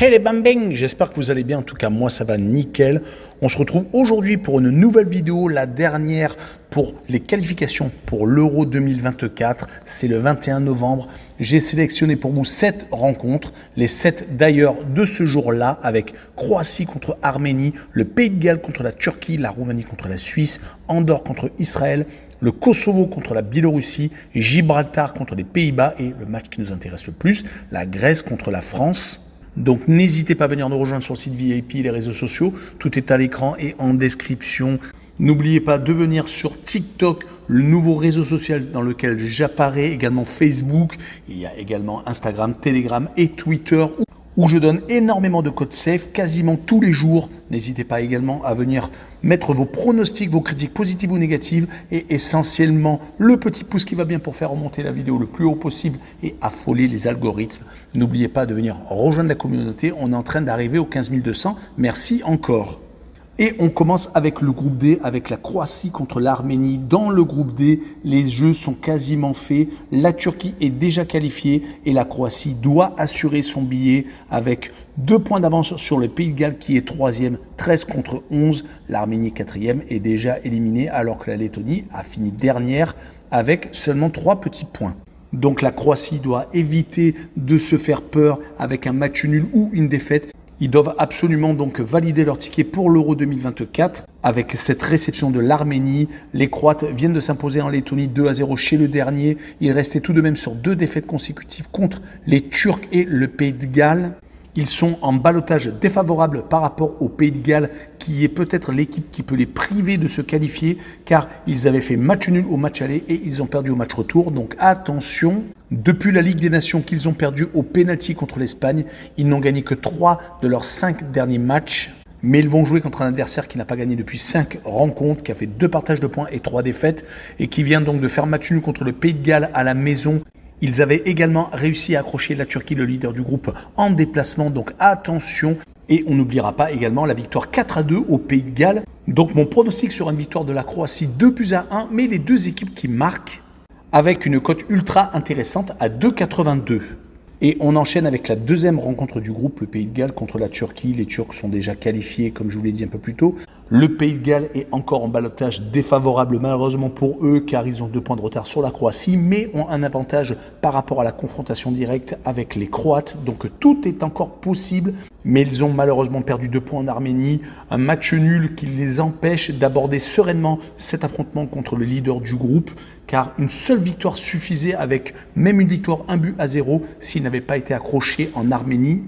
Hey les bambing, j'espère que vous allez bien, en tout cas moi ça va nickel. On se retrouve aujourd'hui pour une nouvelle vidéo, la dernière pour les qualifications pour l'Euro 2024. C'est le 21 novembre. J'ai sélectionné pour vous 7 rencontres, les 7 d'ailleurs de ce jour-là, avec Croatie contre Arménie, le Pays de Galles contre la Turquie, la Roumanie contre la Suisse, Andorre contre Israël, le Kosovo contre la Biélorussie, Gibraltar contre les Pays-Bas et le match qui nous intéresse le plus, la Grèce contre la France. Donc n'hésitez pas à venir nous rejoindre sur le site VIP et les réseaux sociaux. Tout est à l'écran et en description. N'oubliez pas de venir sur TikTok, le nouveau réseau social dans lequel j'apparais, également Facebook. Il y a également Instagram, Telegram et Twitter où je donne énormément de codes safe quasiment tous les jours. N'hésitez pas également à venir mettre vos pronostics, vos critiques positives ou négatives et essentiellement le petit pouce qui va bien pour faire remonter la vidéo le plus haut possible et affoler les algorithmes. N'oubliez pas de venir rejoindre la communauté. On est en train d'arriver aux 15 200. Merci encore. Et on commence avec le groupe D, avec la Croatie contre l'Arménie. Dans le groupe D, les jeux sont quasiment faits. La Turquie est déjà qualifiée et la Croatie doit assurer son billet avec 2 points d'avance sur le Pays de Galles qui est 3e, 13 contre 11. L'Arménie 4e est déjà éliminée alors que la Lettonie a fini dernière avec seulement 3 petits points. Donc la Croatie doit éviter de se faire peur avec un match nul ou une défaite. Ils doivent absolument donc valider leur ticket pour l'Euro 2024 avec cette réception de l'Arménie. Les Croates viennent de s'imposer en Lettonie 2-0 chez le dernier. Ils restaient tout de même sur 2 défaites consécutives contre les Turcs et le Pays de Galles. Ils sont en ballottage défavorable par rapport au Pays de Galles qui est peut-être l'équipe qui peut les priver de se qualifier car ils avaient fait match nul au match aller et ils ont perdu au match retour. Donc attention, depuis la Ligue des Nations qu'ils ont perdu au pénalty contre l'Espagne, ils n'ont gagné que 3 de leurs 5 derniers matchs. Mais ils vont jouer contre un adversaire qui n'a pas gagné depuis 5 rencontres, qui a fait 2 partages de points et 3 défaites et qui vient donc de faire match nul contre le Pays de Galles à la maison. Ils avaient également réussi à accrocher la Turquie, le leader du groupe, en déplacement. Donc attention. Et on n'oubliera pas également la victoire 4-2 au Pays de Galles. Donc mon pronostic sera une victoire de la Croatie 2-1, mais les deux équipes qui marquent avec une cote ultra intéressante à 2,82. Et on enchaîne avec la deuxième rencontre du groupe, le Pays de Galles contre la Turquie. Les Turcs sont déjà qualifiés, comme je vous l'ai dit un peu plus tôt. Le Pays de Galles est encore en ballottage défavorable, malheureusement pour eux, car ils ont 2 points de retard sur la Croatie, mais ont un avantage par rapport à la confrontation directe avec les Croates. Donc tout est encore possible, mais ils ont malheureusement perdu 2 points en Arménie. Un match nul qui les empêche d'aborder sereinement cet affrontement contre le leader du groupe, car une seule victoire suffisait avec même une victoire 1-0 s'ils n'avaient pas été accrochés en Arménie.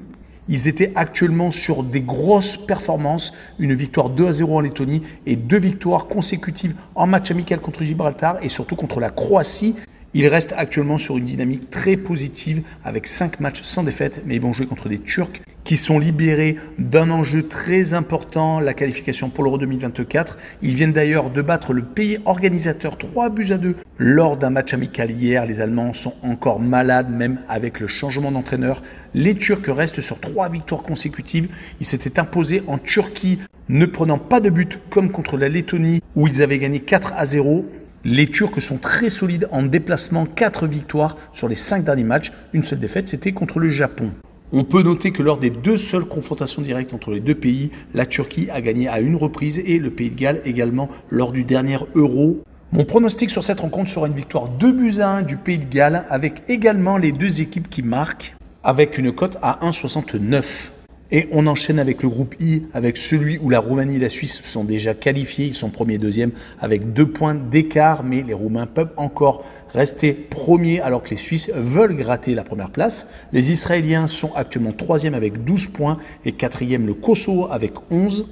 Ils étaient actuellement sur des grosses performances, une victoire 2-0 en Lettonie et 2 victoires consécutives en match amical contre Gibraltar et surtout contre la Croatie. Ils restent actuellement sur une dynamique très positive avec 5 matchs sans défaite, mais ils vont jouer contre des Turcs qui sont libérés d'un enjeu très important, la qualification pour l'Euro 2024. Ils viennent d'ailleurs de battre le pays organisateur 3-2 lors d'un match amical hier. Les Allemands sont encore malades, même avec le changement d'entraîneur. Les Turcs restent sur 3 victoires consécutives. Ils s'étaient imposés en Turquie, ne prenant pas de but comme contre la Lettonie où ils avaient gagné 4-0. Les Turcs sont très solides en déplacement, 4 victoires sur les 5 derniers matchs. Une seule défaite, c'était contre le Japon. On peut noter que lors des 2 seules confrontations directes entre les 2 pays, la Turquie a gagné à 1 reprise et le Pays de Galles également lors du dernier Euro. Mon pronostic sur cette rencontre sera une victoire 2-1 du Pays de Galles avec également les 2 équipes qui marquent avec une cote à 1,69. Et on enchaîne avec le groupe I, avec celui où la Roumanie et la Suisse sont déjà qualifiés. Ils sont premier et deuxième avec 2 points d'écart, mais les Roumains peuvent encore rester premiers alors que les Suisses veulent gratter la première place. Les Israéliens sont actuellement 3e avec 12 points et 4e le Kosovo avec 11.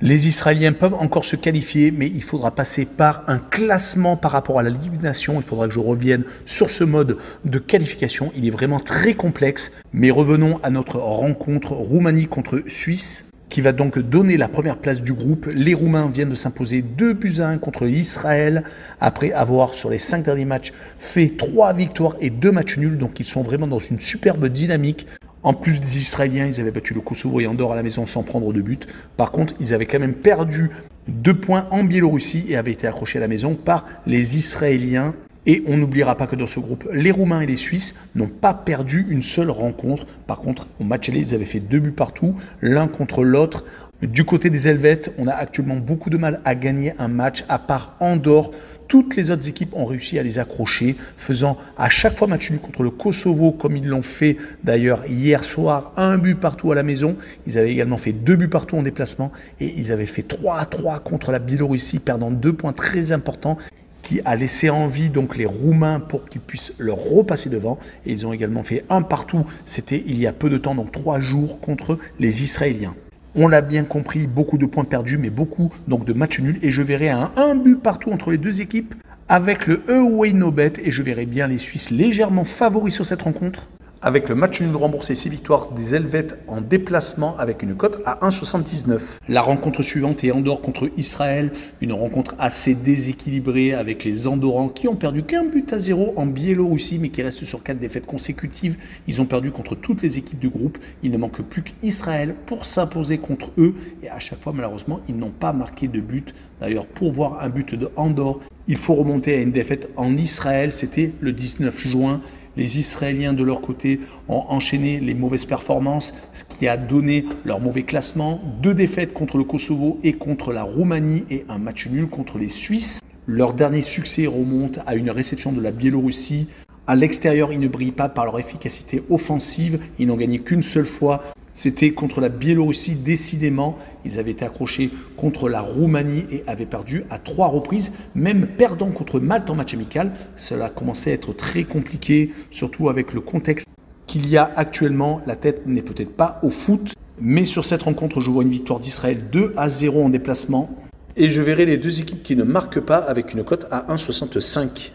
Les Israéliens peuvent encore se qualifier, mais il faudra passer par un classement par rapport à la Ligue des Nations. Il faudra que je revienne sur ce mode de qualification. Il est vraiment très complexe. Mais revenons à notre rencontre Roumanie contre Suisse, qui va donc donner la première place du groupe. Les Roumains viennent de s'imposer 2-1 contre Israël, après avoir sur les 5 derniers matchs fait 3 victoires et 2 matchs nuls. Donc ils sont vraiment dans une superbe dynamique. En plus des Israéliens, ils avaient battu le Kosovo et Andorre à la maison sans prendre de but. Par contre, ils avaient quand même perdu 2 points en Biélorussie et avaient été accrochés à la maison par les Israéliens. Et on n'oubliera pas que dans ce groupe, les Roumains et les Suisses n'ont pas perdu une seule rencontre. Par contre, au match aller, ils avaient fait 2 buts partout, l'un contre l'autre. Du côté des Helvètes, on a actuellement beaucoup de mal à gagner un match, à part Andorre. Toutes les autres équipes ont réussi à les accrocher, faisant à chaque fois match nul contre le Kosovo, comme ils l'ont fait d'ailleurs hier soir, 1 but partout à la maison. Ils avaient également fait 2 buts partout en déplacement et ils avaient fait 3-3 contre la Biélorussie, perdant 2 points très importants, qui a laissé en vie donc les Roumains pour qu'ils puissent leur repasser devant. Et ils ont également fait 1 partout, c'était il y a peu de temps, donc 3 jours contre les Israéliens. On l'a bien compris, beaucoup de points perdus, mais beaucoup donc de matchs nuls. Et je verrai un but partout entre les deux équipes avec le Away No Bet. Et je verrai bien les Suisses légèrement favoris sur cette rencontre, avec le match nul remboursé, 6 victoires des Helvètes en déplacement avec une cote à 1,79. La rencontre suivante est Andorre contre Israël, une rencontre assez déséquilibrée avec les Andorrans qui ont perdu qu'1 but à 0 en Biélorussie mais qui restent sur 4 défaites consécutives. Ils ont perdu contre toutes les équipes du groupe. Il ne manque plus qu'Israël pour s'imposer contre eux et à chaque fois malheureusement ils n'ont pas marqué de but. D'ailleurs pour voir un but de Andorre, il faut remonter à une défaite en Israël, c'était le 19 juin. Les Israéliens, de leur côté, ont enchaîné les mauvaises performances, ce qui a donné leur mauvais classement. 2 défaites contre le Kosovo et contre la Roumanie et un match nul contre les Suisses. Leur dernier succès remonte à une réception de la Biélorussie. À l'extérieur, ils ne brillent pas par leur efficacité offensive. Ils n'ont gagné qu'une seule fois. C'était contre la Biélorussie, décidément. Ils avaient été accrochés contre la Roumanie et avaient perdu à 3 reprises, même perdant contre Malte en match amical. Cela commençait à être très compliqué, surtout avec le contexte qu'il y a actuellement. La tête n'est peut-être pas au foot, mais sur cette rencontre, je vois une victoire d'Israël 2 à 0 en déplacement. Et je verrai les deux équipes qui ne marquent pas avec une cote à 1,65.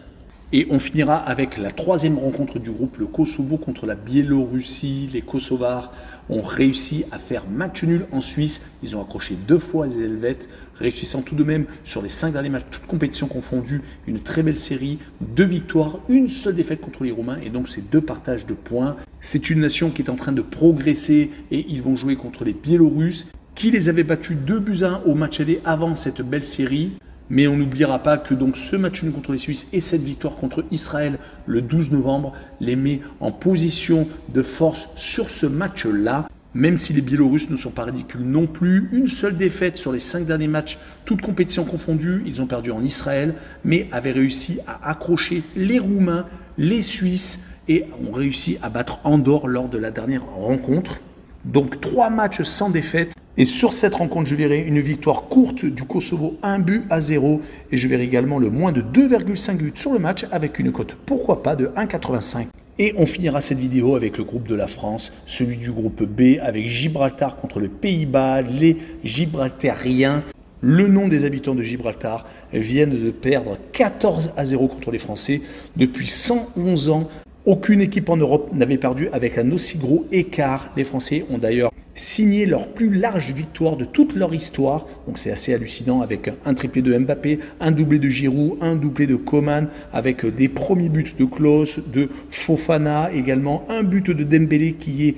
Et on finira avec la 3e rencontre du groupe, le Kosovo contre la Biélorussie. Les Kosovars ont réussi à faire match nul en Suisse. Ils ont accroché 2 fois les Helvètes, réussissant tout de même sur les 5 derniers matchs, toutes compétitions confondues, une très belle série, 2 victoires, une seule défaite contre les Roumains et donc c'est 2 partages de points. C'est une nation qui est en train de progresser et ils vont jouer contre les Biélorusses qui les avaient battus 2 buts à 1 au match aller avant cette belle série. Mais on n'oubliera pas que donc ce match nul contre les Suisses et cette victoire contre Israël le 12 novembre les met en position de force sur ce match-là. Même si les Biélorusses ne sont pas ridicules non plus, une seule défaite sur les 5 derniers matchs, toutes compétitions confondues, ils ont perdu en Israël, mais avaient réussi à accrocher les Roumains, les Suisses et ont réussi à battre Andorre lors de la dernière rencontre. Donc 3 matchs sans défaite. Et sur cette rencontre, je verrai une victoire courte du Kosovo, 1 but à 0. Et je verrai également le moins de 2,5 buts sur le match avec une cote, pourquoi pas, de 1,85. Et on finira cette vidéo avec le groupe de la France, celui du groupe B, avec Gibraltar contre les Pays-Bas, les Gibraltariens. Le nom des habitants de Gibraltar viennent de perdre 14 à 0 contre les Français. Depuis 111 ans, aucune équipe en Europe n'avait perdu avec un aussi gros écart. Les Français ont d'ailleurs signé leur plus large victoire de toute leur histoire. Donc c'est assez hallucinant avec un triplé de Mbappé, un doublé de Giroud, un doublé de Coman, avec des premiers buts de Klose, de Fofana, également un but de Dembélé qui est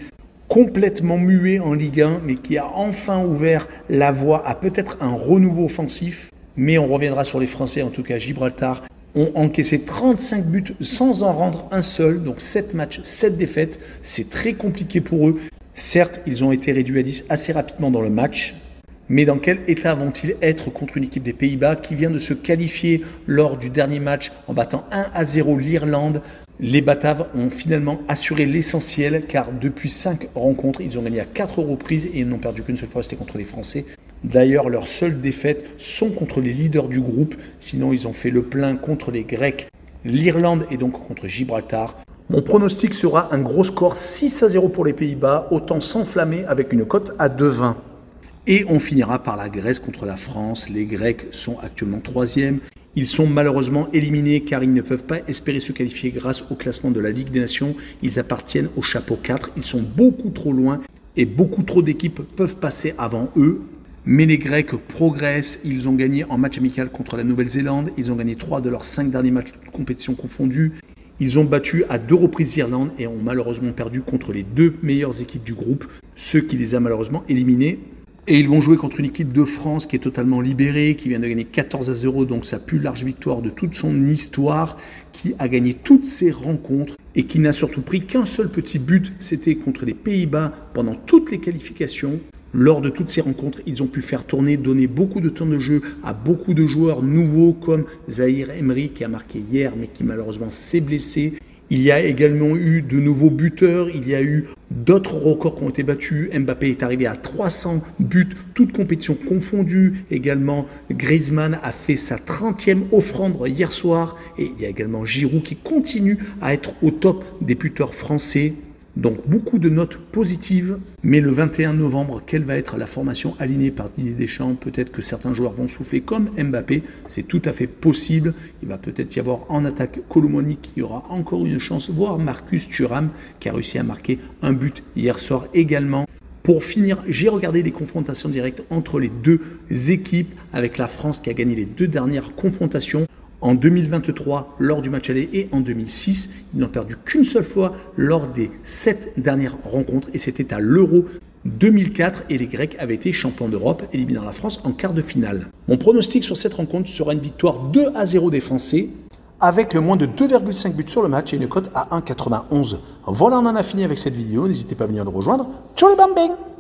complètement muet en Ligue 1, mais qui a enfin ouvert la voie à peut-être un renouveau offensif. Mais on reviendra sur les Français, en tout cas Gibraltar, ont encaissé 35 buts sans en rendre un seul, donc 7 matchs, 7 défaites, c'est très compliqué pour eux. Certes, ils ont été réduits à 10 assez rapidement dans le match, mais dans quel état vont-ils être contre une équipe des Pays-Bas qui vient de se qualifier lors du dernier match en battant 1 à 0 l'Irlande? Les Bataves ont finalement assuré l'essentiel car depuis 5 rencontres, ils ont gagné à 4 reprises et ils n'ont perdu qu'une seule fois, c'était contre les Français. D'ailleurs, leurs seules défaites sont contre les leaders du groupe. Sinon, ils ont fait le plein contre les Grecs, l'Irlande et donc contre Gibraltar. Mon pronostic sera un gros score 6 à 0 pour les Pays-Bas, autant s'enflammer avec une cote à 2,20. Et on finira par la Grèce contre la France. Les Grecs sont actuellement 3e. Ils sont malheureusement éliminés car ils ne peuvent pas espérer se qualifier grâce au classement de la Ligue des Nations. Ils appartiennent au chapeau 4. Ils sont beaucoup trop loin et beaucoup trop d'équipes peuvent passer avant eux. Mais les Grecs progressent, ils ont gagné en match amical contre la Nouvelle-Zélande, ils ont gagné 3 de leurs 5 derniers matchs de compétition confondus. Ils ont battu à 2 reprises l'Irlande et ont malheureusement perdu contre les 2 meilleures équipes du groupe, ce qui les a malheureusement éliminés. Et ils vont jouer contre une équipe de France qui est totalement libérée, qui vient de gagner 14-0, donc sa plus large victoire de toute son histoire, qui a gagné toutes ses rencontres et qui n'a surtout pris qu'un seul petit but, c'était contre les Pays-Bas pendant toutes les qualifications. Lors de toutes ces rencontres, ils ont pu faire tourner, donner beaucoup de temps de jeu à beaucoup de joueurs nouveaux comme Zahir Emery qui a marqué hier mais qui malheureusement s'est blessé. Il y a également eu de nouveaux buteurs, il y a eu d'autres records qui ont été battus. Mbappé est arrivé à 300 buts, toutes compétitions confondues. Également, Griezmann a fait sa 30e offrande hier soir. Et il y a également Giroud qui continue à être au top des buteurs français. Donc beaucoup de notes positives, mais le 21 novembre, quelle va être la formation alignée par Didier Deschamps? Peut-être que certains joueurs vont souffler comme Mbappé, c'est tout à fait possible. Il va peut-être y avoir en attaque Kolo Muani qui aura encore une chance, voire Marcus Thuram qui a réussi à marquer un but hier soir également. Pour finir, j'ai regardé les confrontations directes entre les deux équipes avec la France qui a gagné les deux dernières confrontations. En 2023, lors du match aller, et en 2006, ils n'ont perdu qu'une seule fois lors des 7 dernières rencontres, et c'était à l'Euro 2004, et les Grecs avaient été champions d'Europe, éliminant la France en quart de finale. Mon pronostic sur cette rencontre sera une victoire 2-0 des Français, avec le moins de 2,5 buts sur le match et une cote à 1,91. Voilà, on en a fini avec cette vidéo, n'hésitez pas à venir nous rejoindre. Ciao les bambins!